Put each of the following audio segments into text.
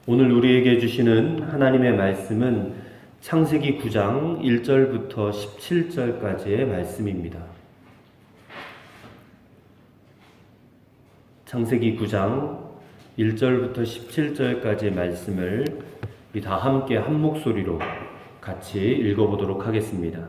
오늘 우리에게 주시는 하나님의 말씀은 창세기 9장 1절부터 17절까지의 말씀입니다. 창세기 9장 1절부터 17절까지의 말씀을 우리 다 함께 한 목소리로 같이 읽어보도록 하겠습니다.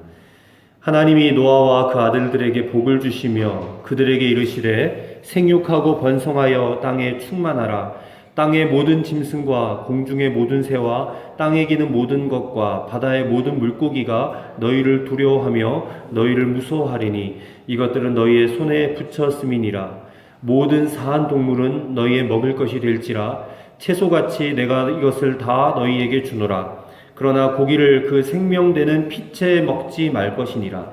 하나님이 노아와 그 아들들에게 복을 주시며 그들에게 이르시되 생육하고 번성하여 땅에 충만하라. 땅의 모든 짐승과 공중의 모든 새와 땅에 기는 모든 것과 바다의 모든 물고기가 너희를 두려워하며 너희를 무서워하리니 이것들은 너희의 손에 붙였음이니라. 모든 사한 동물은 너희의 먹을 것이 될지라. 채소같이 내가 이것을 다 너희에게 주노라. 그러나 고기를 그 생명되는 피채 먹지 말 것이니라.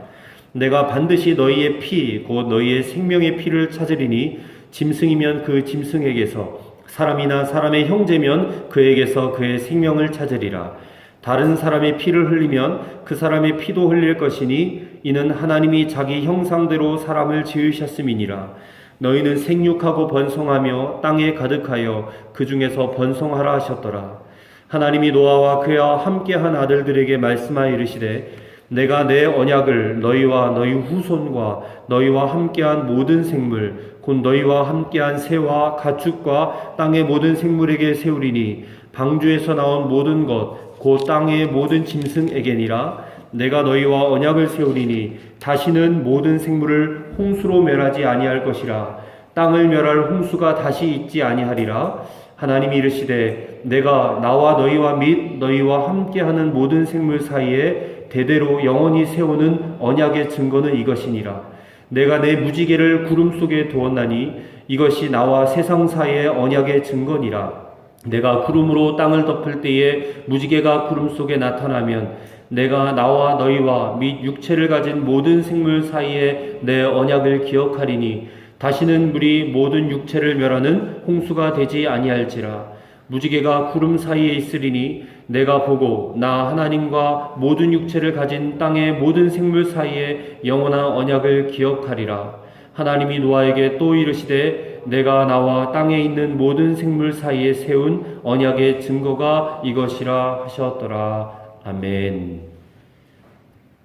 내가 반드시 너희의 피 곧 너희의 생명의 피를 찾으리니 짐승이면 그 짐승에게서 사람이나 사람의 형제면 그에게서 그의 생명을 찾으리라. 다른 사람의 피를 흘리면 그 사람의 피도 흘릴 것이니 이는 하나님이 자기 형상대로 사람을 지으셨음이니라. 너희는 생육하고 번성하며 땅에 가득하여 그 중에서 번성하라 하셨더라. 하나님이 노아와 그와 함께한 아들들에게 말씀하여 이르시되 내가 내 언약을 너희와 너희 후손과 너희와 함께한 모든 생물 곧 너희와 함께한 새와 가축과 땅의 모든 생물에게 세우리니 방주에서 나온 모든 것 곧 땅의 모든 짐승에게니라. 내가 너희와 언약을 세우리니 다시는 모든 생물을 홍수로 멸하지 아니할 것이라. 땅을 멸할 홍수가 다시 있지 아니하리라. 하나님이 이르시되 내가 나와 너희와 및 너희와 함께하는 모든 생물 사이에 대대로 영원히 세우는 언약의 증거는 이것이니라. 내가 내 무지개를 구름 속에 두었나니 이것이 나와 세상 사이의 언약의 증거니라. 내가 구름으로 땅을 덮을 때에 무지개가 구름 속에 나타나면 내가 나와 너희와 및 육체를 가진 모든 생물 사이에 내 언약을 기억하리니 다시는 물이 모든 육체를 멸하는 홍수가 되지 아니할지라. 무지개가 구름 사이에 있으리니 내가 보고 나 하나님과 모든 육체를 가진 땅의 모든 생물 사이에 영원한 언약을 기억하리라. 하나님이 노아에게 또 이르시되 내가 나와 땅에 있는 모든 생물 사이에 세운 언약의 증거가 이것이라 하셨더라. 아멘.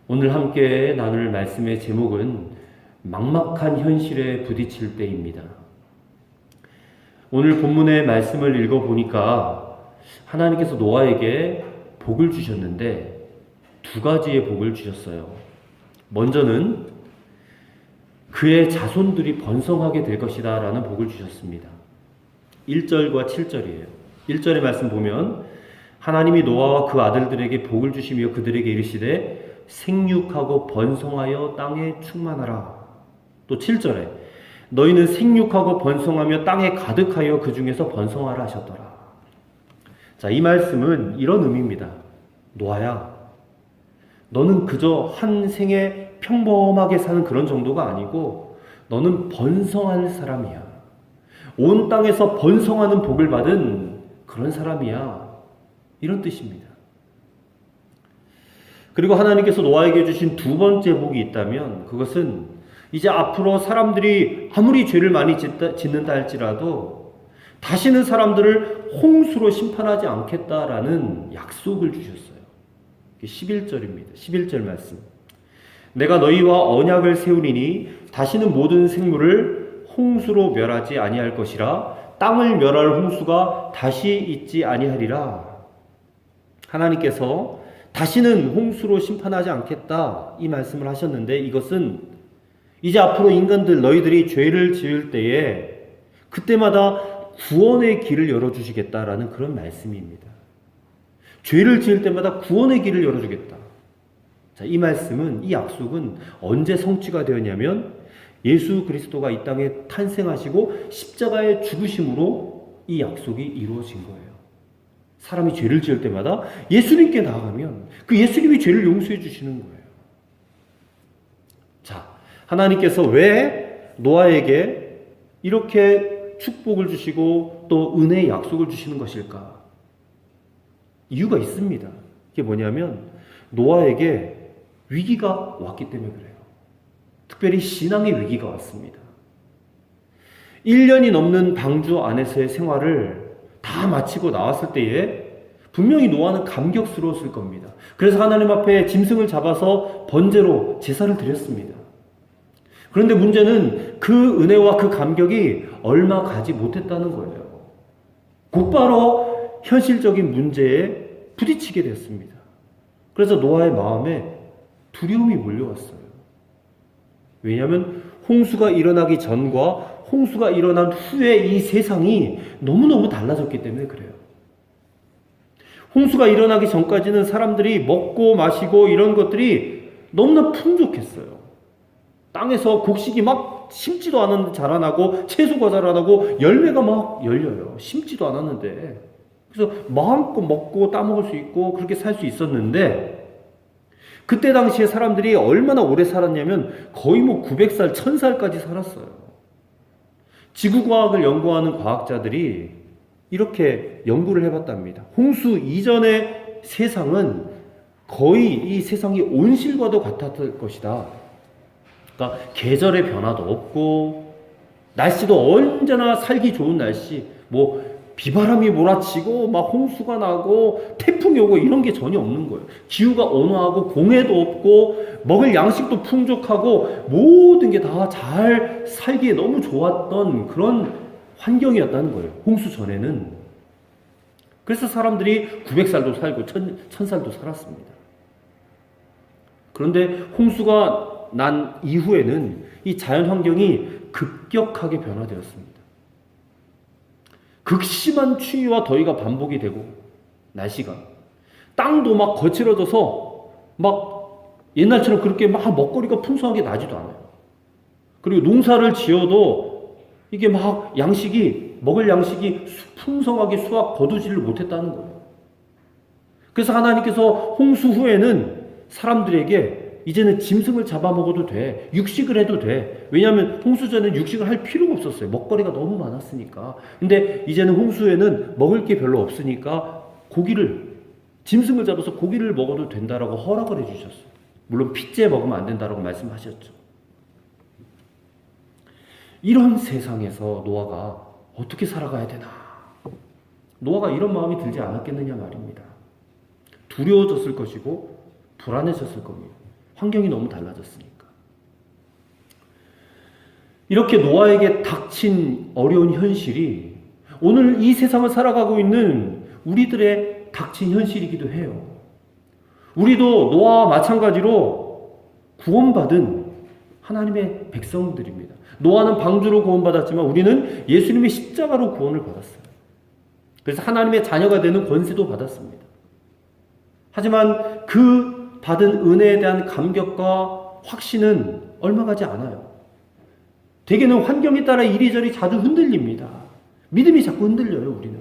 오늘 함께 나눌 말씀의 제목은 막막한 현실에 부딪힐 때입니다. 오늘 본문의 말씀을 읽어보니까 하나님께서 노아에게 복을 주셨는데 두 가지의 복을 주셨어요. 먼저는 그의 자손들이 번성하게 될 것이다 라는 복을 주셨습니다. 1절과 7절이에요. 1절의 말씀 보면 하나님이 노아와 그 아들들에게 복을 주시며 그들에게 이르시되 생육하고 번성하여 땅에 충만하라. 또 7절에 너희는 생육하고 번성하며 땅에 가득하여 그 중에서 번성하라 하셨더라. 자, 이 말씀은 이런 의미입니다. 노아야, 너는 그저 한 생에 평범하게 사는 그런 정도가 아니고 너는 번성할 사람이야. 온 땅에서 번성하는 복을 받은 그런 사람이야. 이런 뜻입니다. 그리고 하나님께서 노아에게 주신 두 번째 복이 있다면 그것은 이제 앞으로 사람들이 아무리 죄를 많이 짓는다 할지라도 다시는 사람들을 홍수로 심판하지 않겠다라는 약속을 주셨어요. 11절입니다. 11절 말씀. 내가 너희와 언약을 세우리니 다시는 모든 생물을 홍수로 멸하지 아니할 것이라. 땅을 멸할 홍수가 다시 있지 아니하리라. 하나님께서 다시는 홍수로 심판하지 않겠다 이 말씀을 하셨는데 이것은 이제 앞으로 인간들 너희들이 죄를 지을 때에 그때마다 구원의 길을 열어주시겠다라는 그런 말씀입니다. 죄를 지을 때마다 구원의 길을 열어주겠다. 자, 이 말씀은, 이 약속은 언제 성취가 되었냐면 예수 그리스도가 이 땅에 탄생하시고 십자가의 죽으심으로 이 약속이 이루어진 거예요. 사람이 죄를 지을 때마다 예수님께 나아가면 그 예수님이 죄를 용서해 주시는 거예요. 자, 하나님께서 왜 노아에게 이렇게 축복을 주시고 또 은혜의 약속을 주시는 것일까? 이유가 있습니다. 그게 뭐냐면 노아에게 위기가 왔기 때문에 그래요. 특별히 신앙의 위기가 왔습니다. 1년이 넘는 방주 안에서의 생활을 다 마치고 나왔을 때에 분명히 노아는 감격스러웠을 겁니다. 그래서 하나님 앞에 짐승을 잡아서 번제로 제사를 드렸습니다. 그런데 문제는 그 은혜와 그 감격이 얼마 가지 못했다는 거예요. 곧바로 현실적인 문제에 부딪히게 됐습니다. 그래서 노아의 마음에 두려움이 몰려왔어요. 왜냐하면 홍수가 일어나기 전과 홍수가 일어난 후에 이 세상이 너무너무 달라졌기 때문에 그래요. 홍수가 일어나기 전까지는 사람들이 먹고 마시고 이런 것들이 너무나 풍족했어요. 땅에서 곡식이 막 심지도 않았는데 자라나고 채소가 자라나고 열매가 막 열려요. 심지도 않았는데. 그래서 마음껏 먹고 따먹을 수 있고 그렇게 살 수 있었는데 그때 당시에 사람들이 얼마나 오래 살았냐면 거의 900살, 1000살까지 살았어요. 지구과학을 연구하는 과학자들이 이렇게 연구를 해봤답니다. 홍수 이전의 세상은 거의 이 세상이 온실과도 같았을 것이다. 그러니까 계절의 변화도 없고 날씨도 언제나 살기 좋은 날씨, 비바람이 몰아치고 막 홍수가 나고 태풍이 오고 이런 게 전혀 없는 거예요. 기후가 온화하고 공해도 없고 먹을 양식도 풍족하고 모든 게 다 잘 살기에 너무 좋았던 그런 환경이었다는 거예요. 홍수 전에는. 그래서 사람들이 900살도 살고 1000살도 살았습니다. 그런데 홍수가 난 이후에는 이 자연 환경이 급격하게 변화되었습니다. 극심한 추위와 더위가 반복이 되고 날씨가 땅도 막 거칠어져서 막 옛날처럼 그렇게 막 먹거리가 풍성하게 나지도 않아요. 그리고 농사를 지어도 이게 막 먹을 양식이 풍성하게 거두지를 못했다는 거예요. 그래서 하나님께서 홍수 후에는 사람들에게 이제는 짐승을 잡아먹어도 돼. 육식을 해도 돼. 왜냐하면 홍수 전에는 육식을 할 필요가 없었어요. 먹거리가 너무 많았으니까. 근데 이제는 홍수에는 먹을 게 별로 없으니까 짐승을 잡아서 고기를 먹어도 된다라고 허락을 해주셨어요. 물론 핏째 먹으면 안 된다라고 말씀하셨죠. 이런 세상에서 노아가 어떻게 살아가야 되나? 노아가 이런 마음이 들지 않았겠느냐 말입니다. 두려워졌을 것이고 불안해졌을 겁니다. 환경이 너무 달라졌으니까. 이렇게 노아에게 닥친 어려운 현실이 오늘 이 세상을 살아가고 있는 우리들의 닥친 현실이기도 해요. 우리도 노아와 마찬가지로 구원받은 하나님의 백성들입니다. 노아는 방주로 구원받았지만 우리는 예수님의 십자가로 구원을 받았어요. 그래서 하나님의 자녀가 되는 권세도 받았습니다. 하지만 그 받은 은혜에 대한 감격과 확신은 얼마 가지 않아요. 대개는 환경에 따라 이리저리 자주 흔들립니다. 믿음이 자꾸 흔들려요, 우리는.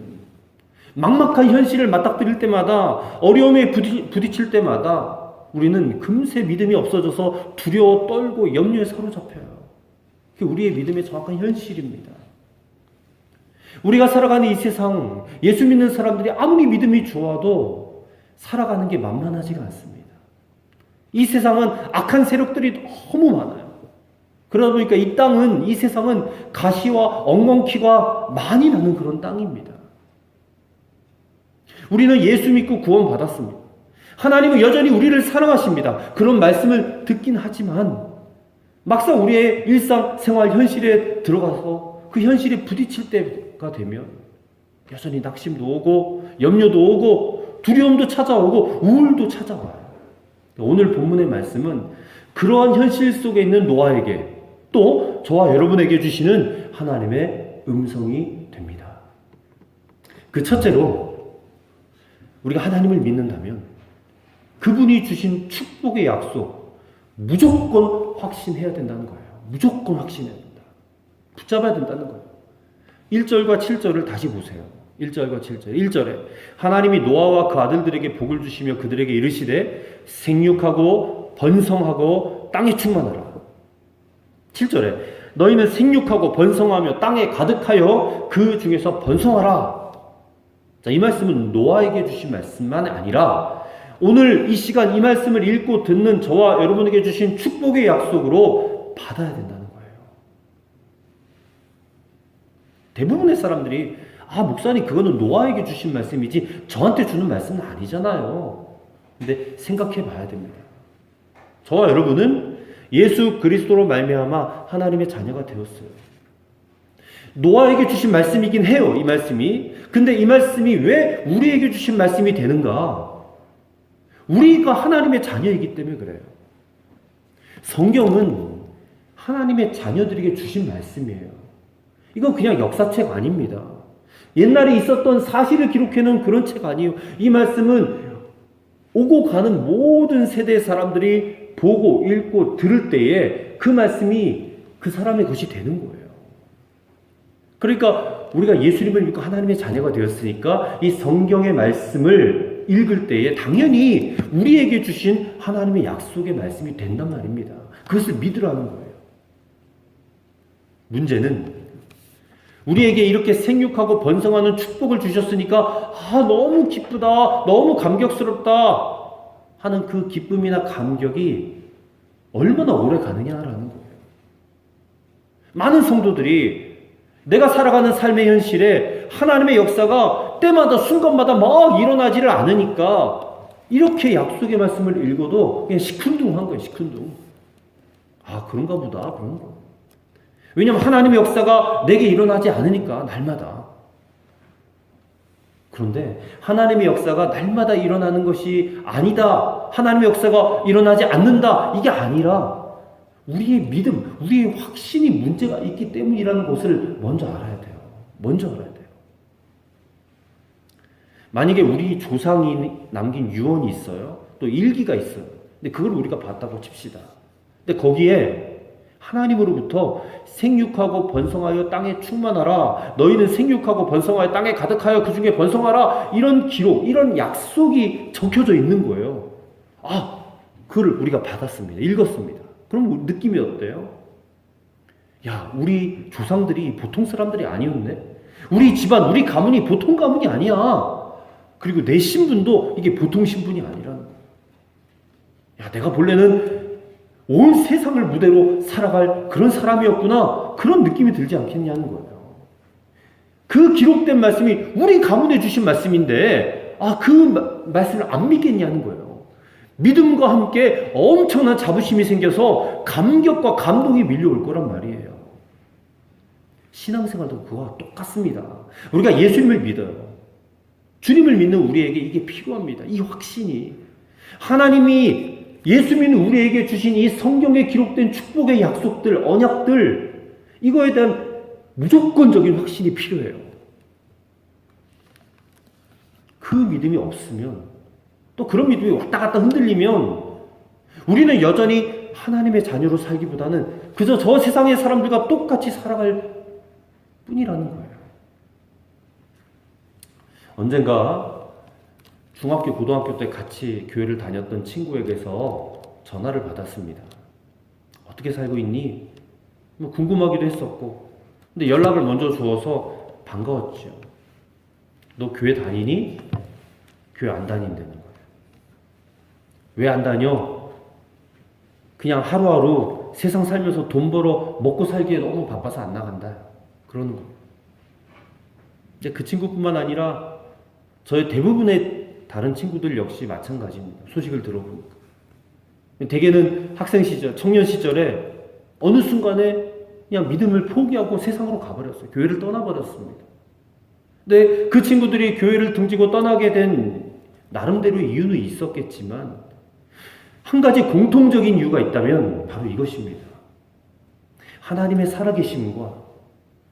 막막한 현실을 맞닥뜨릴 때마다, 어려움에 부딪힐 때마다 우리는 금세 믿음이 없어져서 두려워 떨고 염려에 사로잡혀요. 그게 우리의 믿음의 정확한 현실입니다. 우리가 살아가는 이 세상, 예수 믿는 사람들이 아무리 믿음이 좋아도 살아가는 게 만만하지가 않습니다. 이 세상은 악한 세력들이 너무 많아요. 그러다 보니까 이 세상은 가시와 엉겅퀴가 많이 나는 그런 땅입니다. 우리는 예수 믿고 구원받았습니다. 하나님은 여전히 우리를 사랑하십니다. 그런 말씀을 듣긴 하지만 막상 우리의 일상생활 현실에 들어가서 그 현실에 부딪힐 때가 되면 여전히 낙심도 오고 염려도 오고 두려움도 찾아오고 우울도 찾아와요. 오늘 본문의 말씀은 그러한 현실 속에 있는 노아에게 또 저와 여러분에게 주시는 하나님의 음성이 됩니다. 그 첫째로 우리가 하나님을 믿는다면 그분이 주신 축복의 약속 무조건 확신해야 된다는 거예요. 무조건 확신해야 된다. 붙잡아야 된다는 거예요. 1절과 7절을 다시 보세요. 1절과 7절. 1절에 하나님이 노아와 그 아들들에게 복을 주시며 그들에게 이르시되 생육하고 번성하고 땅에 충만하라. 7절에 너희는 생육하고 번성하며 땅에 가득하여 그 중에서 번성하라. 자, 이 말씀은 노아에게 주신 말씀만 아니라 오늘 이 시간 이 말씀을 읽고 듣는 저와 여러분에게 주신 축복의 약속으로 받아야 된다는 거예요. 대부분의 사람들이 목사님 그거는 노아에게 주신 말씀이지 저한테 주는 말씀은 아니잖아요. 근데 생각해 봐야 됩니다. 저와 여러분은 예수 그리스도로 말미암아 하나님의 자녀가 되었어요. 노아에게 주신 말씀이긴 해요, 이 말씀이. 근데 이 말씀이 왜 우리에게 주신 말씀이 되는가? 우리가 하나님의 자녀이기 때문에 그래요. 성경은 하나님의 자녀들에게 주신 말씀이에요. 이건 그냥 역사책 아닙니다. 옛날에 있었던 사실을 기록해놓은 그런 책 아니에요. 이 말씀은 오고 가는 모든 세대의 사람들이 보고 읽고 들을 때에 그 말씀이 그 사람의 것이 되는 거예요. 그러니까 우리가 예수님을 믿고 하나님의 자녀가 되었으니까 이 성경의 말씀을 읽을 때에 당연히 우리에게 주신 하나님의 약속의 말씀이 된단 말입니다. 그것을 믿으라는 거예요. 문제는 우리에게 이렇게 생육하고 번성하는 축복을 주셨으니까 너무 기쁘다, 너무 감격스럽다 하는 그 기쁨이나 감격이 얼마나 오래 가느냐라는 거예요. 많은 성도들이 내가 살아가는 삶의 현실에 하나님의 역사가 때마다 순간마다 막 일어나지를 않으니까 이렇게 약속의 말씀을 읽어도 그냥 시큰둥한 거예요. 시큰둥. 그런가 보다. 그런 거. 왜냐하면 하나님의 역사가 내게 일어나지 않으니까 날마다. 그런데 하나님의 역사가 날마다 일어나는 것이 아니다. 하나님의 역사가 일어나지 않는다. 이게 아니라 우리의 믿음, 우리의 확신이 문제가 있기 때문이라는 것을 먼저 알아야 돼요. 먼저 알아야 돼요. 만약에 우리 조상이 남긴 유언이 있어요. 또 일기가 있어요. 근데 그걸 우리가 봤다고 칩시다. 근데 거기에 하나님으로부터 생육하고 번성하여 땅에 충만하라. 너희는 생육하고 번성하여 땅에 가득하여 그 중에 번성하라. 이런 기록, 이런 약속이 적혀져 있는 거예요. 그걸 우리가 받았습니다. 읽었습니다. 그럼 느낌이 어때요? 우리 조상들이 보통 사람들이 아니었네? 우리 집안, 우리 가문이 보통 가문이 아니야. 그리고 내 신분도 이게 보통 신분이 아니라는 거야. 내가 본래는 온 세상을 무대로 살아갈 그런 사람이었구나. 그런 느낌이 들지 않겠냐는 거예요. 그 기록된 말씀이 우리 가문에 주신 말씀인데 그 말씀을 안 믿겠냐는 거예요. 믿음과 함께 엄청난 자부심이 생겨서 감격과 감동이 밀려올 거란 말이에요. 신앙생활도 그거와 똑같습니다. 우리가 예수님을 믿어요. 주님을 믿는 우리에게 이게 필요합니다. 이 확신이. 하나님이 예수 믿는 우리에게 주신 이 성경에 기록된 축복의 약속들, 언약들, 이거에 대한 무조건적인 확신이 필요해요. 그 믿음이 없으면, 또 그런 믿음이 왔다 갔다 흔들리면 우리는 여전히 하나님의 자녀로 살기보다는 그저 저 세상의 사람들과 똑같이 살아갈 뿐이라는 거예요. 언젠가 중학교, 고등학교 때 같이 교회를 다녔던 친구에게서 전화를 받았습니다. 어떻게 살고 있니? 궁금하기도 했었고, 근데 연락을 먼저 주어서 반가웠죠. 너 교회 다니니? 교회 안 다닌다는 거예요. 왜 안 다녀? 그냥 하루하루 세상 살면서 돈 벌어 먹고 살기에 너무 바빠서 안 나간다. 그러는 거예요. 이제 그 친구뿐만 아니라 저희 대부분의 다른 친구들 역시 마찬가지입니다. 소식을 들어보니까. 대개는 학생 시절, 청년 시절에 어느 순간에 그냥 믿음을 포기하고 세상으로 가버렸어요. 교회를 떠나버렸습니다. 근데 그 친구들이 교회를 등지고 떠나게 된 나름대로의 이유는 있었겠지만 한 가지 공통적인 이유가 있다면 바로 이것입니다. 하나님의 살아계심과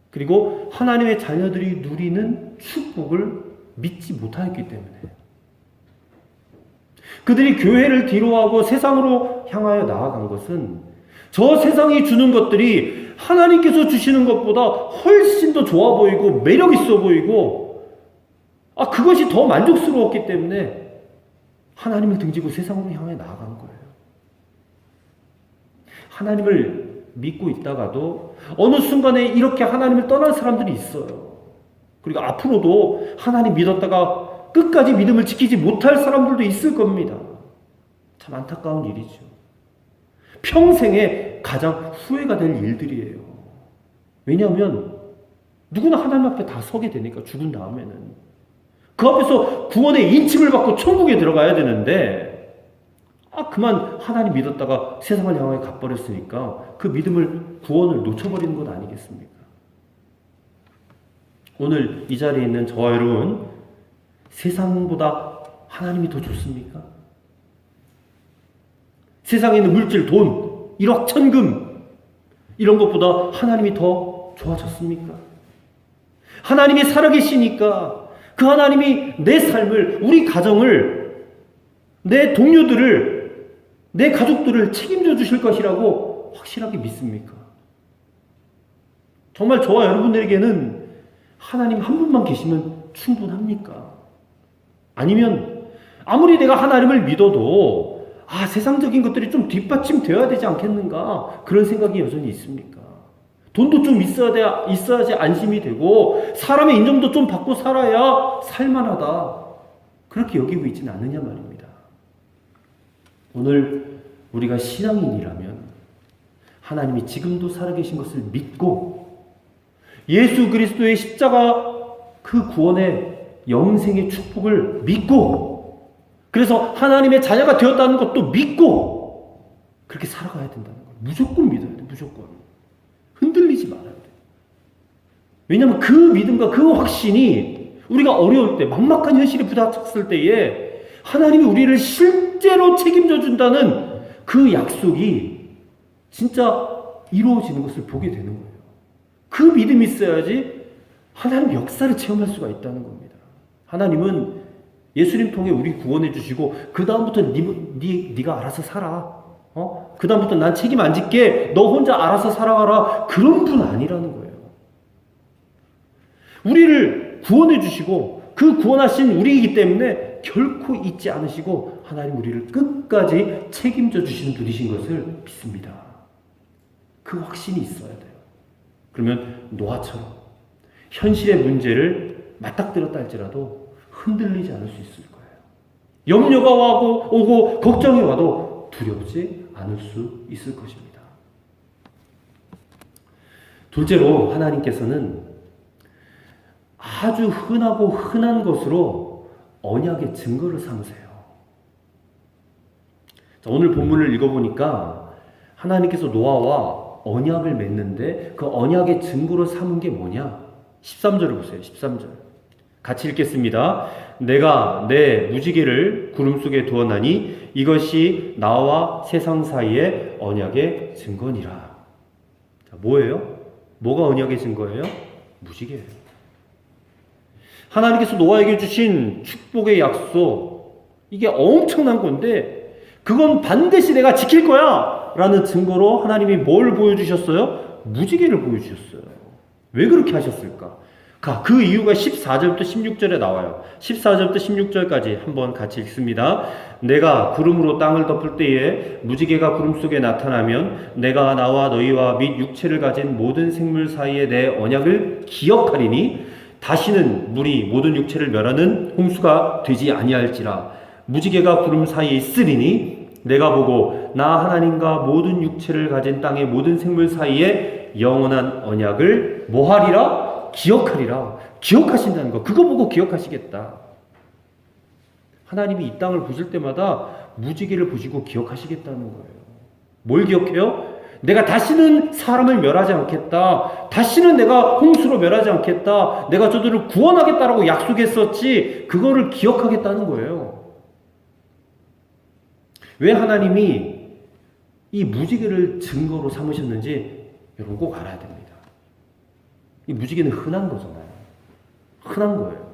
그리고 하나님의 자녀들이 누리는 축복을 믿지 못하였기 때문에 그들이 교회를 뒤로하고 세상으로 향하여 나아간 것은 저 세상이 주는 것들이 하나님께서 주시는 것보다 훨씬 더 좋아 보이고 매력 있어 보이고 그것이 더 만족스러웠기 때문에 하나님을 등지고 세상으로 향해 나아간 거예요. 하나님을 믿고 있다가도 어느 순간에 이렇게 하나님을 떠난 사람들이 있어요. 그리고 앞으로도 하나님 믿었다가 끝까지 믿음을 지키지 못할 사람들도 있을 겁니다. 참 안타까운 일이죠. 평생에 가장 후회가 될 일들이에요. 왜냐하면 누구나 하나님 앞에 다 서게 되니까, 죽은 다음에는. 그 앞에서 구원의 인침을 받고 천국에 들어가야 되는데, 그만 하나님 믿었다가 세상을 향하여 가버렸으니까 그 믿음을, 구원을 놓쳐버리는 것 아니겠습니까? 오늘 이 자리에 있는 저와 여러분, 세상보다 하나님이 더 좋습니까? 세상에 있는 물질, 돈, 일확천금, 이런 것보다 하나님이 더 좋아졌습니까? 하나님이 살아계시니까 그 하나님이 내 삶을, 우리 가정을, 내 동료들을, 내 가족들을 책임져 주실 것이라고 확실하게 믿습니까? 정말 저와 여러분들에게는 하나님 한 분만 계시면 충분합니까? 아니면 아무리 내가 하나님을 믿어도 세상적인 것들이 좀 뒷받침되어야 되지 않겠는가, 그런 생각이 여전히 있습니까? 돈도 좀 있어야지 안심이 되고 사람의 인정도 좀 받고 살아야 살만하다, 그렇게 여기고 있지는 않느냐 말입니다. 오늘 우리가 신앙인이라면 하나님이 지금도 살아계신 것을 믿고 예수 그리스도의 십자가 그 구원의 영생의 축복을 믿고, 그래서 하나님의 자녀가 되었다는 것도 믿고 그렇게 살아가야 된다는 거예요. 무조건 믿어야 돼. 무조건 흔들리지 말아야 돼. 왜냐하면 그 믿음과 그 확신이 우리가 어려울 때, 막막한 현실에 부닥쳤을 때에 하나님이 우리를 실제로 책임져 준다는 그 약속이 진짜 이루어지는 것을 보게 되는 거예요. 그 믿음이 있어야지 하나님 역사를 체험할 수가 있다는 겁니다. 하나님은 예수님 통해 우리 구원해 주시고 그 다음부터 네가 알아서 살아. 그 다음부터 난 책임 안 질게. 너 혼자 알아서 살아가라. 그런 분 아니라는 거예요. 우리를 구원해 주시고 그 구원하신 우리이기 때문에 결코 잊지 않으시고 하나님 우리를 끝까지 책임져 주시는 분이신 것을 믿습니다. 그 확신이 있어야 돼요. 그러면 노아처럼 현실의 문제를 맞닥뜨렸다 할지라도 흔들리지 않을 수 있을 거예요. 염려가 오고 걱정이 와도 두렵지 않을 수 있을 것입니다. 둘째로 하나님께서는 아주 흔하고 흔한 것으로 언약의 증거를 삼으세요. 자, 오늘 본문을 읽어보니까 하나님께서 노아와 언약을 맺는데 그 언약의 증거로 삼은 게 뭐냐? 13절을 보세요. 13절. 같이 읽겠습니다. 내가 내 무지개를 구름 속에 두었나니 이것이 나와 세상 사이의 언약의 증거니라. 자, 뭐예요? 뭐가 언약의 증거예요? 무지개예요. 하나님께서 노아에게 주신 축복의 약속, 이게 엄청난 건데 그건 반드시 내가 지킬 거야 라는 증거로 하나님이 뭘 보여주셨어요? 무지개를 보여주셨어요. 왜 그렇게 하셨을까? 그 이유가 14절부터 16절에 나와요. 14절부터 16절까지 한번 같이 읽습니다. 내가 구름으로 땅을 덮을 때에 무지개가 구름 속에 나타나면 내가 나와 너희와 및 육체를 가진 모든 생물 사이에 내 언약을 기억하리니 다시는 물이 모든 육체를 멸하는 홍수가 되지 아니할지라. 무지개가 구름 사이에 있으리니 내가 보고 나 하나님과 모든 육체를 가진 땅의 모든 생물 사이에 영원한 언약을 뭐하리라? 기억하리라. 기억하신다는 거. 그거 보고 기억하시겠다. 하나님이 이 땅을 보실 때마다 무지개를 보시고 기억하시겠다는 거예요. 뭘 기억해요? 내가 다시는 사람을 멸하지 않겠다. 다시는 내가 홍수로 멸하지 않겠다. 내가 저들을 구원하겠다라고 약속했었지. 그거를 기억하겠다는 거예요. 왜 하나님이 이 무지개를 증거로 삼으셨는지 여러분 꼭 알아야 됩니다. 이 무지개는 흔한 거잖아요. 흔한 거예요.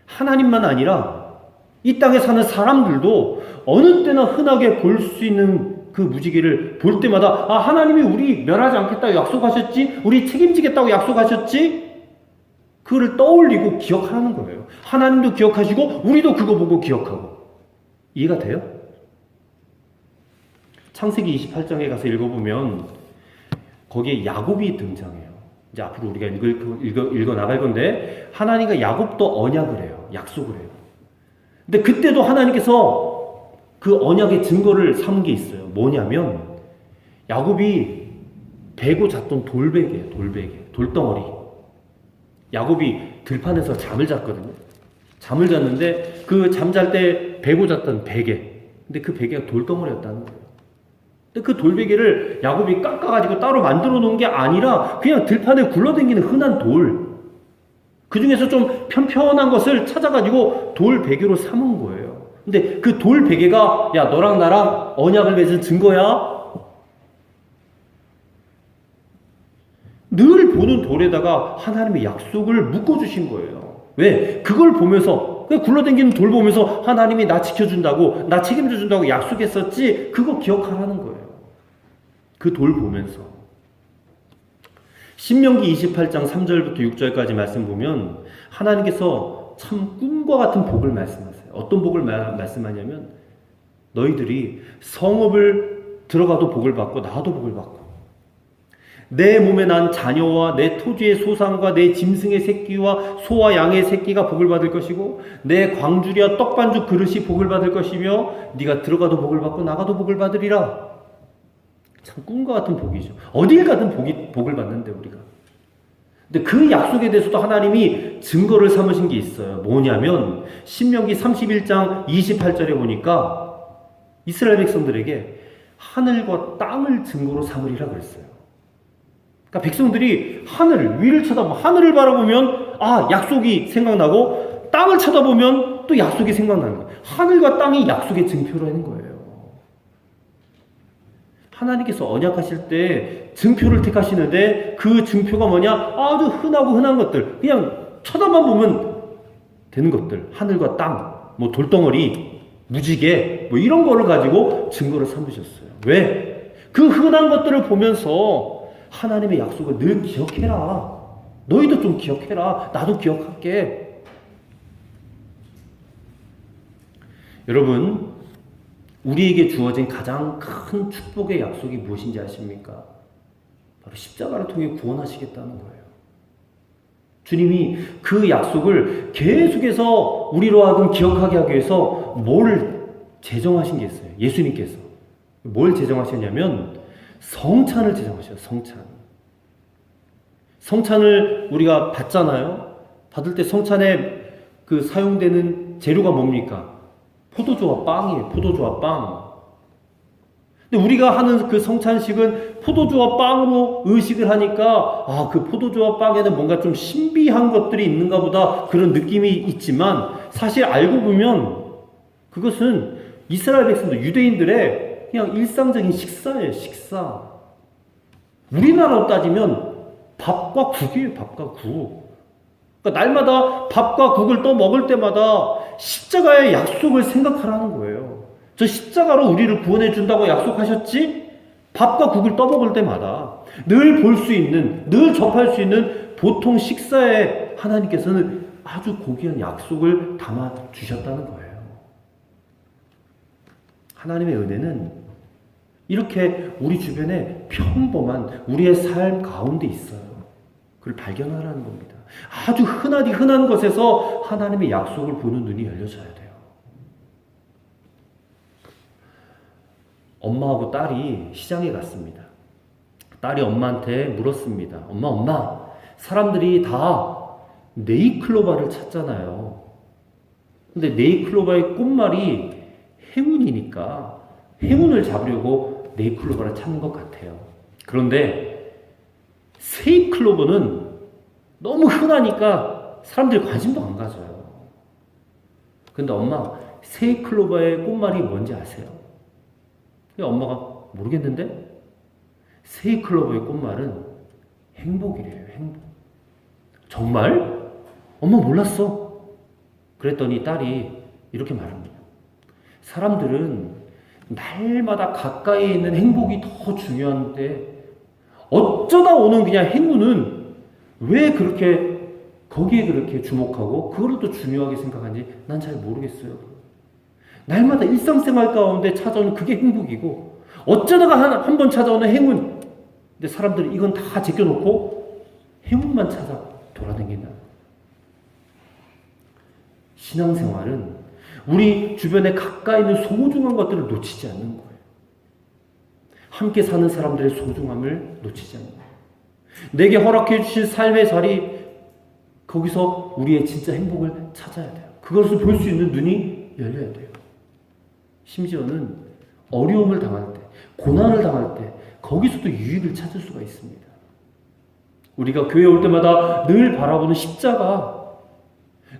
하나님만 아니라 이 땅에 사는 사람들도 어느 때나 흔하게 볼 수 있는 그 무지개를 볼 때마다 하나님이 우리 멸하지 않겠다고 약속하셨지? 우리 책임지겠다고 약속하셨지? 그거를 떠올리고 기억하라는 거예요. 하나님도 기억하시고 우리도 그거 보고 기억하고. 이해가 돼요? 창세기 28장에 가서 읽어보면 거기에 야곱이 등장해요. 이제 앞으로 우리가 읽어 나갈 건데 하나님과 야곱도 언약을 해요. 약속을 해요. 근데 그때도 하나님께서 그 언약의 증거를 삼은 게 있어요. 뭐냐면 야곱이 베고 잤던 돌베개예요. 돌덩어리. 야곱이 들판에서 잠을 잤거든요. 잠을 잤는데 그 잠잘 때 베고 잤던 베개. 근데 그 베개가 돌덩어리였다는 거예요. 근데 그 돌베개를 야곱이 깎아가지고 따로 만들어 놓은 게 아니라 그냥 들판에 굴러다니는 흔한 돌. 그 중에서 좀 편편한 것을 찾아가지고 돌베개로 삼은 거예요. 근데 그 돌베개가 야 너랑 나랑 언약을 맺은 증거야. 늘 보는 돌에다가 하나님의 약속을 묶어주신 거예요. 왜? 그걸 보면서 굴러다니는 돌 보면서 하나님이 나 지켜준다고 나 책임져준다고 약속했었지 그거 기억하라는 거예요. 그 돌 보면서 신명기 28장 3절부터 6절까지 말씀 보면 하나님께서 참 꿈과 같은 복을 말씀하세요. 어떤 복을 말씀하냐면 너희들이 성읍을 들어가도 복을 받고 나도 복을 받고 내 몸에 난 자녀와 내 토지의 소산과 내 짐승의 새끼와 소와 양의 새끼가 복을 받을 것이고 내 광주리와 떡반죽 그릇이 복을 받을 것이며 네가 들어가도 복을 받고 나가도 복을 받으리라. 참 꿈과 같은 복이죠. 어딜 가든 복을 받는데 우리가. 근데 그 약속에 대해서도 하나님이 증거를 삼으신 게 있어요. 뭐냐면 신명기 31장 28절에 보니까 이스라엘 백성들에게 하늘과 땅을 증거로 삼으리라 그랬어요. 그러니까 백성들이 하늘 위를 쳐다보면 하늘을 바라보면 아 약속이 생각나고 땅을 쳐다보면 또 약속이 생각나는 거예요. 하늘과 땅이 약속의 증표라는 거예요. 하나님께서 언약하실 때 증표를 택하시는데 그 증표가 뭐냐? 아주 흔하고 흔한 것들 그냥 쳐다만 보면 되는 것들 하늘과 땅, 뭐 돌덩어리, 무지개 뭐 이런 거를 가지고 증거를 삼으셨어요. 왜? 그 흔한 것들을 보면서 하나님의 약속을 늘 기억해라. 너희도 좀 기억해라. 나도 기억할게. 여러분 우리에게 주어진 가장 큰 축복의 약속이 무엇인지 아십니까? 바로 십자가를 통해 구원하시겠다는 거예요. 주님이 그 약속을 계속해서 우리로 하여금 기억하게 하기 위해서 뭘 제정하신 게 있어요. 예수님께서. 뭘 제정하셨냐면 성찬을 제정하셔요. 성찬을 우리가 받잖아요. 받을 때 성찬에 그 사용되는 재료가 뭡니까? 포도주와 빵이에요. 포도주와 빵. 근데 우리가 하는 그 성찬식은 포도주와 빵으로 의식을 하니까 아, 그 포도주와 빵에는 뭔가 좀 신비한 것들이 있는가 보다 그런 느낌이 있지만 사실 알고 보면 그것은 이스라엘 백성들, 유대인들의 그냥 일상적인 식사예요. 식사. 우리나라로 따지면 밥과 국이에요. 밥과 국. 그러니까 날마다 밥과 국을 떠 먹을 때마다 십자가의 약속을 생각하라는 거예요. 저 십자가로 우리를 구원해 준다고 약속하셨지? 밥과 국을 떠 먹을 때마다 늘 볼 수 있는, 늘 접할 수 있는 보통 식사에 하나님께서는 아주 고귀한 약속을 담아 주셨다는 거예요. 하나님의 은혜는 이렇게 우리 주변에 평범한 우리의 삶 가운데 있어요. 그걸 발견하라는 겁니다. 아주 흔한 것에서 하나님의 약속을 보는 눈이 열려져야 돼요. 엄마하고 딸이 시장에 갔습니다. 딸이 엄마한테 물었습니다. 엄마, 사람들이 다 네이클로바를 찾잖아요. 근데 네이클로바의 꽃말이 행운이니까 행운을 잡으려고 네이클로바를 찾는 것 같아요. 그런데 세이클로버는 너무 흔하니까 사람들이 관심도 안 가져요. 근데 엄마, 세이클로버의 꽃말이 뭔지 아세요? 엄마가 모르겠는데? 세이클로버의 꽃말은 행복이래요. 행복. 정말? 엄마 몰랐어. 그랬더니 딸이 이렇게 말합니다. 사람들은 날마다 가까이에 있는 행복이 더 중요한데 어쩌다 오는 그냥 행운은 왜 그렇게 거기에 그렇게 주목하고 그거를 또 중요하게 생각하는지 난 잘 모르겠어요. 날마다 일상생활 가운데 찾아오는 그게 행복이고 어쩌다가 한 번 찾아오는 행운. 근데 사람들이 이건 다 제껴놓고 행운만 찾아 돌아다닌다. 신앙생활은 우리 주변에 가까이 있는 소중한 것들을 놓치지 않는 거예요. 함께 사는 사람들의 소중함을 놓치지 않는 거예요. 내게 허락해 주신 삶의 자리, 거기서 우리의 진짜 행복을 찾아야 돼요. 그것을 볼 수 있는 눈이 열려야 돼요. 심지어는 어려움을 당할 때, 고난을 당할 때 거기서도 유익을 찾을 수가 있습니다. 우리가 교회 올 때마다 늘 바라보는 십자가,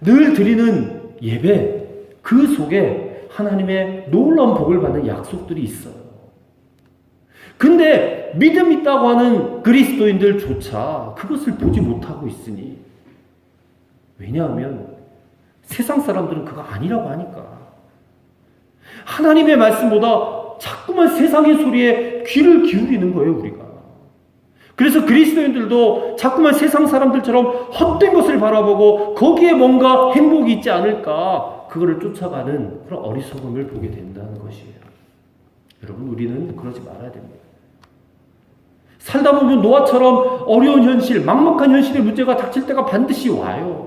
늘 드리는 예배, 그 속에 하나님의 놀라운 복을 받는 약속들이 있어요. 근데 믿음 있다고 하는 그리스도인들조차 그것을 보지 못하고 있으니, 왜냐하면 세상 사람들은 그거 아니라고 하니까. 하나님의 말씀보다 자꾸만 세상의 소리에 귀를 기울이는 거예요, 우리가. 그래서 그리스도인들도 자꾸만 세상 사람들처럼 헛된 것을 바라보고 거기에 뭔가 행복이 있지 않을까, 그거를 쫓아가는 그런 어리석음을 보게 된다는 것이에요. 여러분, 우리는 그러지 말아야 됩니다. 살다 보면 노아처럼 어려운 현실, 막막한 현실의 문제가 닥칠 때가 반드시 와요.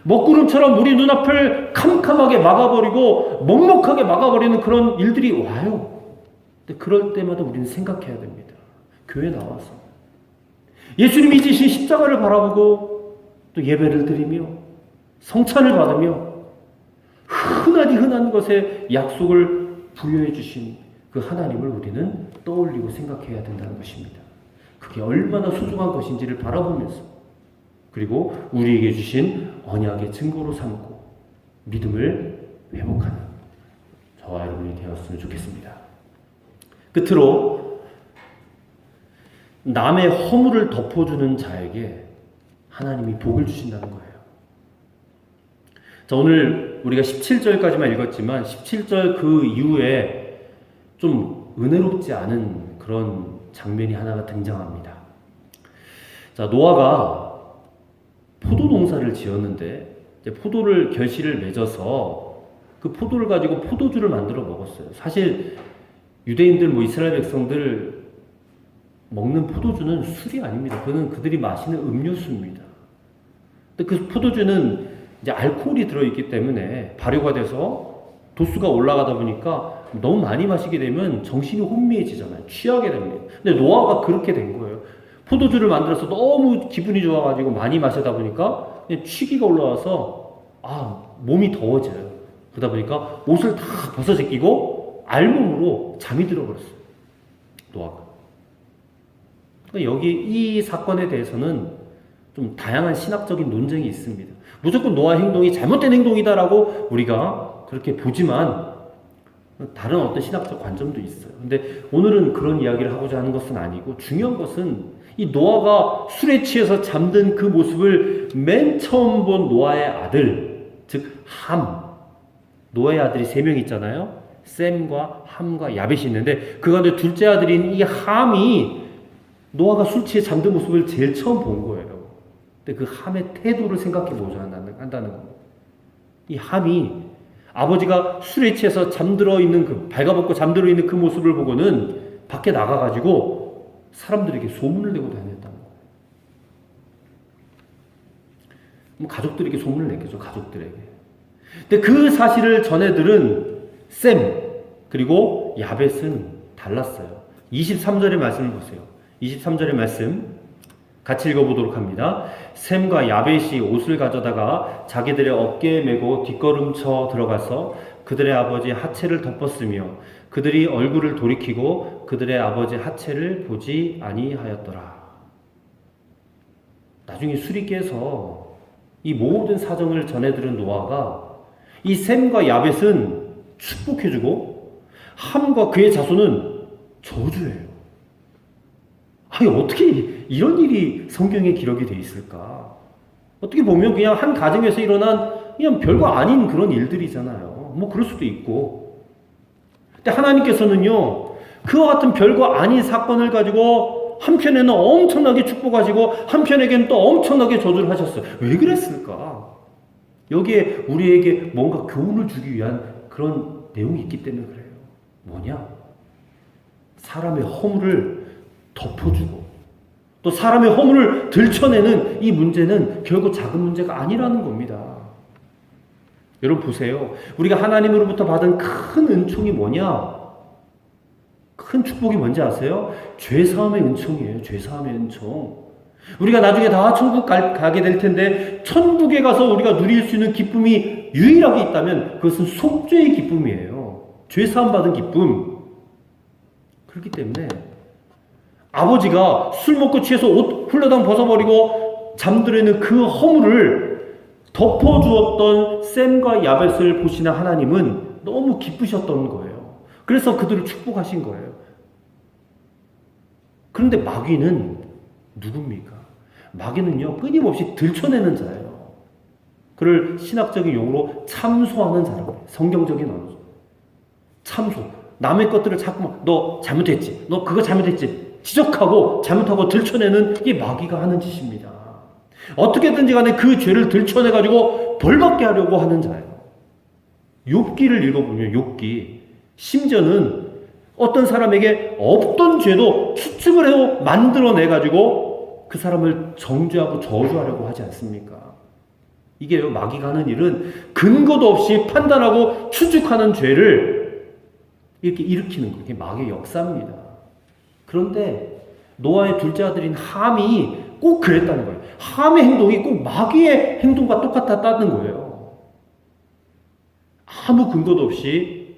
먹구름처럼 우리 눈앞을 캄캄하게 막아버리고 먹먹하게 막아버리는 그런 일들이 와요. 근데 그럴 때마다 우리는 생각해야 됩니다. 교회 나와서 예수님이 지신 십자가를 바라보고 또 예배를 드리며 성찬을 받으며 흔하디 흔한 것에 약속을 부여해 주신 그 하나님을 우리는 떠올리고 생각해야 된다는 것입니다. 그게 얼마나 소중한 것인지를 바라보면서, 그리고 우리에게 주신 언약의 증거로 삼고 믿음을 회복하는 저와 여러분이 되었으면 좋겠습니다. 끝으로 남의 허물을 덮어주는 자에게 하나님이 복을 주신다는 거예요. 자, 오늘 우리가 17절까지만 읽었지만 17절 그 이후에 좀 은혜롭지 않은 그런 장면이 하나가 등장합니다. 자, 노아가 포도 농사를 지었는데 이제 포도를 결실을 맺어서 그 포도를 가지고 포도주를 만들어 먹었어요. 사실 유대인들 이스라엘 백성들 먹는 포도주는 술이 아닙니다. 그는 그들이 마시는 음료수입니다. 근데 그 포도주는 이제 알코올이 들어있기 때문에 발효가 돼서 도수가 올라가다 보니까 너무 많이 마시게 되면 정신이 혼미해지잖아요. 취하게 됩니다. 근데 노아가 그렇게 된 거예요. 포도주를 만들어서 너무 기분이 좋아가지고 많이 마시다 보니까 그냥 취기가 올라와서 몸이 더워져요. 그러다 보니까 옷을 다 벗어 제끼고 알몸으로 잠이 들어버렸어요. 노아가. 그러니까 여기 이 사건에 대해서는 좀 다양한 신학적인 논쟁이 있습니다. 무조건 노아 행동이 잘못된 행동이다라고 우리가 그렇게 보지만 다른 어떤 신학적 관점도 있어요. 근데 오늘은 그런 이야기를 하고자 하는 것은 아니고, 중요한 것은 이 노아가 술에 취해서 잠든 그 모습을 맨 처음 본 노아의 아들, 즉 함. 노아의 아들이 3명 있잖아요. 셈과 함과 야벳이 있는데 그 가운데 둘째 아들인 이 함이 노아가 술 취해 잠든 모습을 제일 처음 본 거예요. 근데 그 함의 태도를 생각해 보자 한다는 겁니다. 이 함이 아버지가 술에 취해서 잠들어 있는 발가벗고 잠들어 있는 그 모습을 보고는 밖에 나가가지고 사람들에게 소문을 내고 다녔다는 거예요. 가족들에게 소문을 냈겠죠, 가족들에게. 근데 그 사실을 전해 들은 셈 그리고 야벳은 달랐어요. 23절의 말씀을 보세요. 23절의 말씀 같이 읽어보도록 합니다. 셈과 야벳이 옷을 가져다가 자기들의 어깨에 메고 뒷걸음쳐 들어가서 그들의 아버지 하체를 덮었으며 그들이 얼굴을 돌이키고 그들의 아버지 하체를 보지 아니하였더라. 나중에 술이 깨서 이 모든 사정을 전해 들은 노아가 이 셈과 야벳은 축복해주고 함과 그의 자손은 저주해요. 어떻게 이런 일이 성경에 기록이 돼 있을까? 어떻게 보면 그냥 한 가정에서 일어난 그냥 별거 아닌 그런 일들이잖아요. 그럴 수도 있고. 근데 하나님께서는요, 그와 같은 별거 아닌 사건을 가지고 한편에는 엄청나게 축복하시고 한편에게는 또 엄청나게 저주를 하셨어요. 왜 그랬을까? 여기에 우리에게 뭔가 교훈을 주기 위한 그런 내용이 있기 때문에 그래요. 뭐냐? 사람의 허물을 덮어주고 또 사람의 허물을 들춰내는 이 문제는 결국 작은 문제가 아니라는 겁니다. 여러분 보세요. 우리가 하나님으로부터 받은 큰 은총이 뭐냐? 큰 축복이 뭔지 아세요? 죄사함의 은총이에요. 죄사함의 은총. 우리가 나중에 다 천국 가게 될 텐데 천국에 가서 우리가 누릴 수 있는 기쁨이 유일하게 있다면 그것은 속죄의 기쁨이에요. 죄 사함 받은 기쁨. 그렇기 때문에 아버지가 술 먹고 취해서 옷 훌러덩 벗어버리고 잠들어 있는 그 허물을 덮어주었던 셈과 야벳을 보시는 하나님은 너무 기쁘셨던 거예요. 그래서 그들을 축복하신 거예요. 그런데 마귀는 누굽니까? 마귀는요, 끊임없이 들춰내는 자예요. 그를 신학적인 용어로 참소하는 자라고 해요. 성경적인 언어죠. 참소. 남의 것들을 자꾸만 너 잘못했지. 너 그거 잘못했지. 지적하고 잘못하고 들춰내는 이게 마귀가 하는 짓입니다. 어떻게든지 간에 그 죄를 들춰내가지고 벌받게 하려고 하는 자예요. 욥기를 읽어보면 욥기 심지어는 어떤 사람에게 없던 죄도 추측을 해서 만들어내가지고 그 사람을 정죄하고 저주하려고 하지 않습니까? 이게요, 마귀가 하는 일은 근거도 없이 판단하고 추측하는 죄를 이렇게 일으키는 거예요. 이게 마귀의 역사입니다. 그런데 노아의 둘째 아들인 함이 꼭 그랬다는 거예요. 함의 행동이 꼭 마귀의 행동과 똑같았다는 거예요. 아무 근거도 없이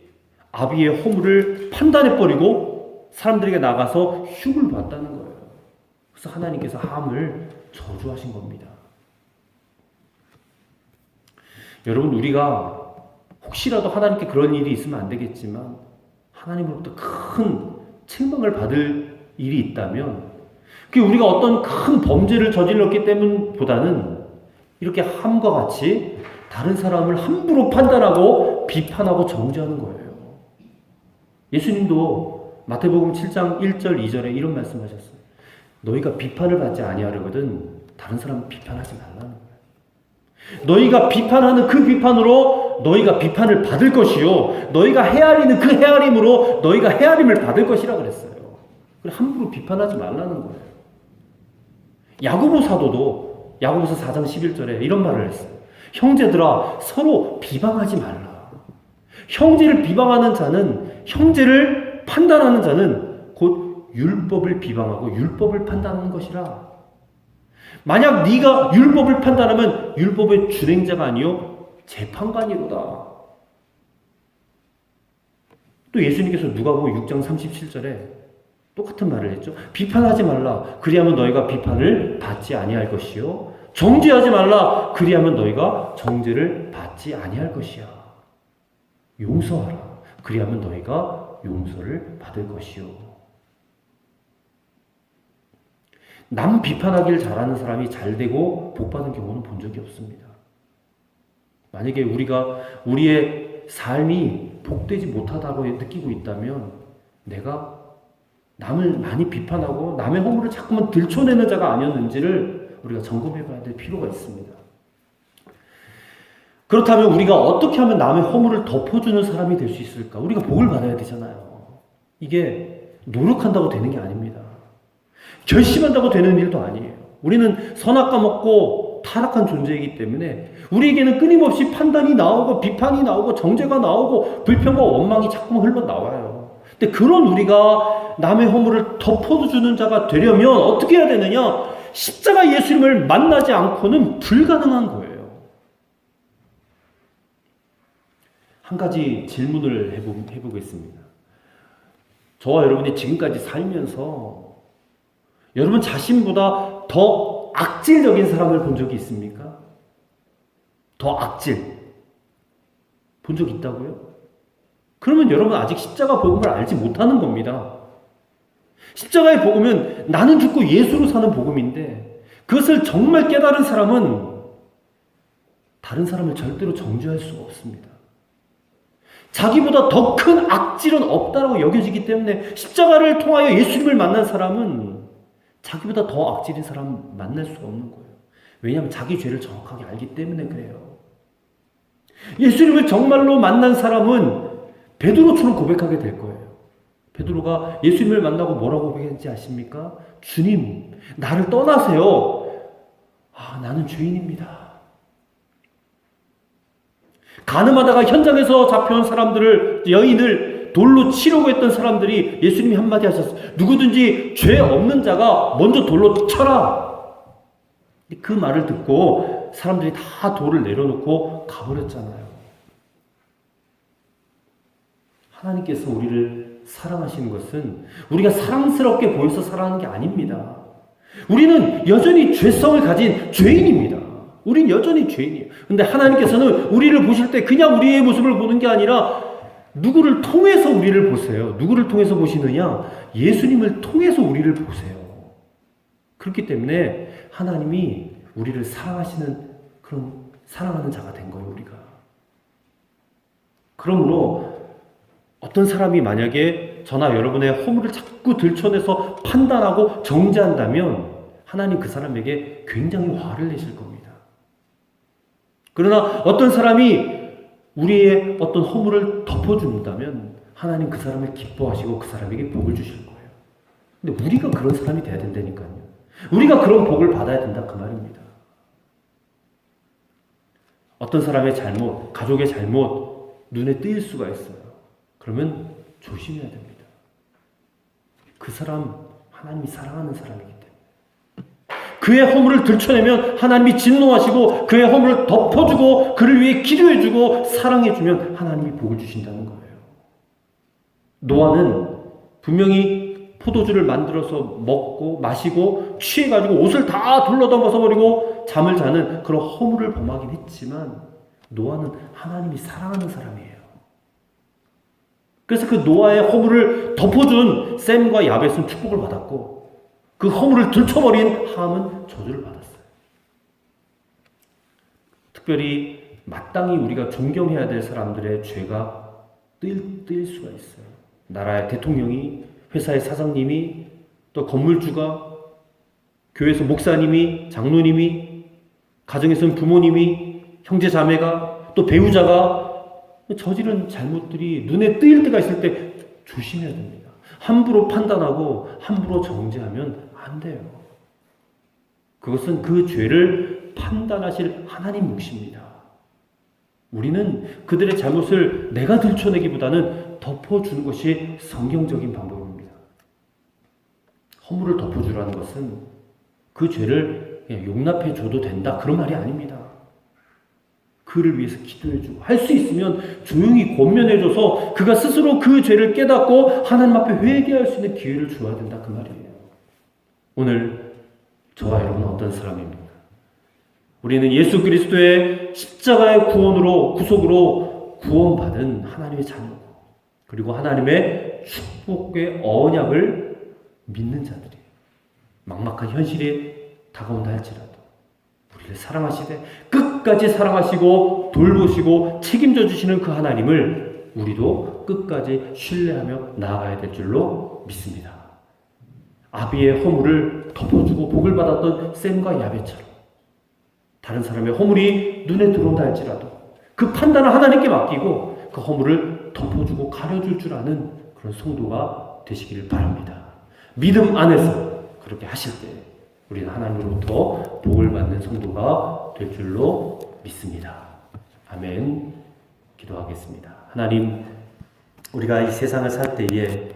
아비의 허물을 판단해버리고 사람들에게 나가서 흉을 봤다는 거예요. 그래서 하나님께서 함을 저주하신 겁니다. 여러분, 우리가 혹시라도 하나님께 그런 일이 있으면 안 되겠지만 하나님으로부터 큰 책망을 받을 일이 있다면 그게 우리가 어떤 큰 범죄를 저질렀기 때문보다는 이렇게 함과 같이 다른 사람을 함부로 판단하고 비판하고 정죄하는 거예요. 예수님도 마태복음 7장 1절 2절에 이런 말씀하셨어요. 너희가 비판을 받지 아니하려거든 다른 사람을 비판하지 말라는 거예요. 너희가 비판하는 그 비판으로 너희가 비판을 받을 것이요 너희가 헤아리는 그 헤아림으로 너희가 헤아림을 받을 것이라 그랬어요. 그래 함부로 비판하지 말라는 거예요. 야고보 사도도 야고보서 4장 11절에 이런 말을 했어요. 형제들아 서로 비방하지 말라. 형제를 비방하는 자는 형제를 판단하는 자는 곧 율법을 비방하고 율법을 판단하는 것이라. 만약 네가 율법을 판단하면 율법의 준행자가 아니요 재판관이로다. 또 예수님께서 누가복음 6장 37절에 똑같은 말을 했죠. 비판하지 말라. 그리하면 너희가 비판을 받지 아니할 것이요. 정죄하지 말라. 그리하면 너희가 정죄를 받지 아니할 것이야. 용서하라. 그리하면 너희가 용서를 받을 것이요. 남 비판하기를 잘하는 사람이 잘되고 복받은 경우는 본 적이 없습니다. 만약에 우리가 우리의 삶이 복되지 못하다고 느끼고 있다면 내가 남을 많이 비판하고 남의 허물을 자꾸만 들춰내는 자가 아니었는지를 우리가 점검해 봐야 될 필요가 있습니다. 그렇다면 우리가 어떻게 하면 남의 허물을 덮어주는 사람이 될 수 있을까? 우리가 복을 받아야 되잖아요. 이게 노력한다고 되는 게 아닙니다. 결심한다고 되는 일도 아니에요. 우리는 선악과 먹고 타락한 존재이기 때문에 우리에게는 끊임없이 판단이 나오고 비판이 나오고 정죄가 나오고 불평과 원망이 자꾸만 흘러나와요. 근데 그런 우리가 남의 허물을 덮어주는 자가 되려면 어떻게 해야 되느냐? 십자가 예수님을 만나지 않고는 불가능한 거예요. 한 가지 질문을 해보겠습니다. 저와 여러분이 지금까지 살면서 여러분 자신보다 더 악질적인 사람을 본 적이 있습니까? 더 악질 본 적 있다고요? 그러면 여러분 아직 십자가 복음을 알지 못하는 겁니다. 십자가의 복음은 나는 죽고 예수로 사는 복음인데 그것을 정말 깨달은 사람은 다른 사람을 절대로 정죄할 수가 없습니다. 자기보다 더 큰 악질은 없다라고 여겨지기 때문에 십자가를 통하여 예수님을 만난 사람은 자기보다 더 악질인 사람 만날 수가 없는 거예요. 왜냐하면 자기 죄를 정확하게 알기 때문에 그래요. 예수님을 정말로 만난 사람은 베드로처럼 고백하게 될 거예요. 베드로가 예수님을 만나고 뭐라고 고백했는지 아십니까? 주님, 나를 떠나세요. 나는 죄인입니다. 가늠하다가 현장에서 잡혀온 사람들을, 여인을 돌로 치려고 했던 사람들이 예수님이 한마디 하셨어요. 누구든지 죄 없는 자가 먼저 돌로 쳐라. 그 말을 듣고 사람들이 다 돌을 내려놓고 가버렸잖아요. 하나님께서 우리를 사랑하시는 것은 우리가 사랑스럽게 보여서 사랑하는 게 아닙니다. 우리는 여전히 죄성을 가진 죄인입니다. 우린 여전히 죄인이에요. 근데 하나님께서는 우리를 보실 때 그냥 우리의 모습을 보는 게 아니라 누구를 통해서 우리를 보세요. 누구를 통해서 보시느냐? 예수님을 통해서 우리를 보세요. 그렇기 때문에 하나님이 우리를 사랑하시는 그런 사랑하는 자가 된 거예요, 우리가. 그러므로 어떤 사람이 만약에 저나 여러분의 허물을 자꾸 들춰내서 판단하고 정죄한다면 하나님 그 사람에게 굉장히 화를 내실 겁니다. 그러나 어떤 사람이 우리의 어떤 허물을 덮어준다면 하나님 그 사람을 기뻐하시고 그 사람에게 복을 주실 거예요. 근데 우리가 그런 사람이 돼야 된다니까요. 우리가 그런 복을 받아야 된다 그 말입니다. 어떤 사람의 잘못, 가족의 잘못 눈에 띄일 수가 있어요. 그러면 조심해야 됩니다. 그 사람 하나님이 사랑하는 사람이기 때문에. 그의 허물을 들춰내면 하나님이 진노하시고 그의 허물을 덮어주고 그를 위해 기도해주고 사랑해주면 하나님이 복을 주신다는 거예요. 노아는 분명히 포도주를 만들어서 먹고 마시고 취해가지고 옷을 다 둘러덮어서 버리고 잠을 자는 그런 허물을 범하긴 했지만 노아는 하나님이 사랑하는 사람이에요. 그래서 그 노아의 허물을 덮어준 셈과 야벳은 축복을 받았고 그 허물을 들춰버린 함은 저주를 받았어요. 특별히 마땅히 우리가 존경해야 될 사람들의 죄가 뜰 수가 있어요. 나라의 대통령이, 회사의 사장님이, 또 건물주가, 교회에서 목사님이, 장로님이, 가정에서는 부모님이, 형제 자매가, 또 배우자가 저지른 잘못들이 눈에 띄일 때가 있을 때 조심해야 됩니다. 함부로 판단하고 함부로 정죄하면 안 돼요. 그것은 그 죄를 판단하실 하나님 몫입니다. 우리는 그들의 잘못을 내가 들춰내기보다는 덮어주는 것이 성경적인 방법입니다. 허물을 덮어주라는 것은 그 죄를 그냥 용납해줘도 된다 그런 말이 아닙니다. 그를 위해서 기도해주고 할 수 있으면 조용히 권면해줘서 그가 스스로 그 죄를 깨닫고 하나님 앞에 회개할 수 있는 기회를 줘야 된다 그 말이에요. 오늘 저와 여러분은 어떤 사람입니까? 우리는 예수 그리스도의 십자가의 구원으로 구속으로 구원받은 하나님의 자녀고 그리고 하나님의 축복의 언약을 믿는 자들이에요. 막막한 현실이 다가온다 할지라도 우리를 사랑하시되 끝까지 사랑하시고 돌보시고 책임져 주시는 그 하나님을 우리도 끝까지 신뢰하며 나아가야 될 줄로 믿습니다. 아비의 허물을 덮어주고 복을 받았던 셈과 야벳처럼 다른 사람의 허물이 눈에 들어온다 할지라도 그 판단을 하나님께 맡기고 그 허물을 덮어주고 가려줄 줄 아는 그런 성도가 되시기를 바랍니다. 믿음 안에서 그렇게 하실 때 우리는 하나님으로부터 복을 받는 성도가 될 줄로 믿습니다. 아멘. 기도하겠습니다. 하나님, 우리가 이 세상을 살 때에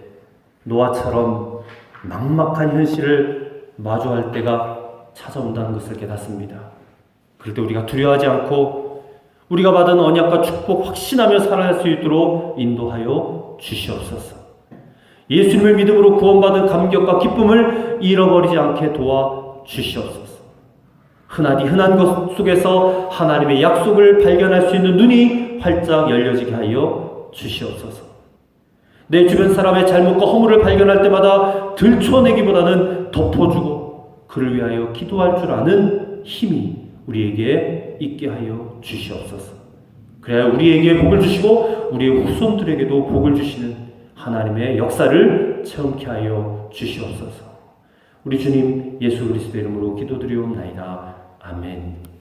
노아처럼 막막한 현실을 마주할 때가 찾아온다는 것을 깨닫습니다. 그럴 때 우리가 두려워하지 않고 우리가 받은 언약과 축복 확신하며 살아갈 수 있도록 인도하여 주시옵소서. 예수님을 믿음으로 구원받은 감격과 기쁨을 잃어버리지 않게 도와 주시옵소서. 흔한 것 속에서 하나님의 약속을 발견할 수 있는 눈이 활짝 열려지게 하여 주시옵소서. 내 주변 사람의 잘못과 허물을 발견할 때마다 들춰내기보다는 덮어주고 그를 위하여 기도할 줄 아는 힘이 우리에게 있게 하여 주시옵소서. 그래야 우리에게 복을 주시고 우리의 후손들에게도 복을 주시는 하나님의 역사를 체험케 하여 주시옵소서. 우리 주님 예수 그리스도의 이름으로 기도드리옵나이다. 아멘.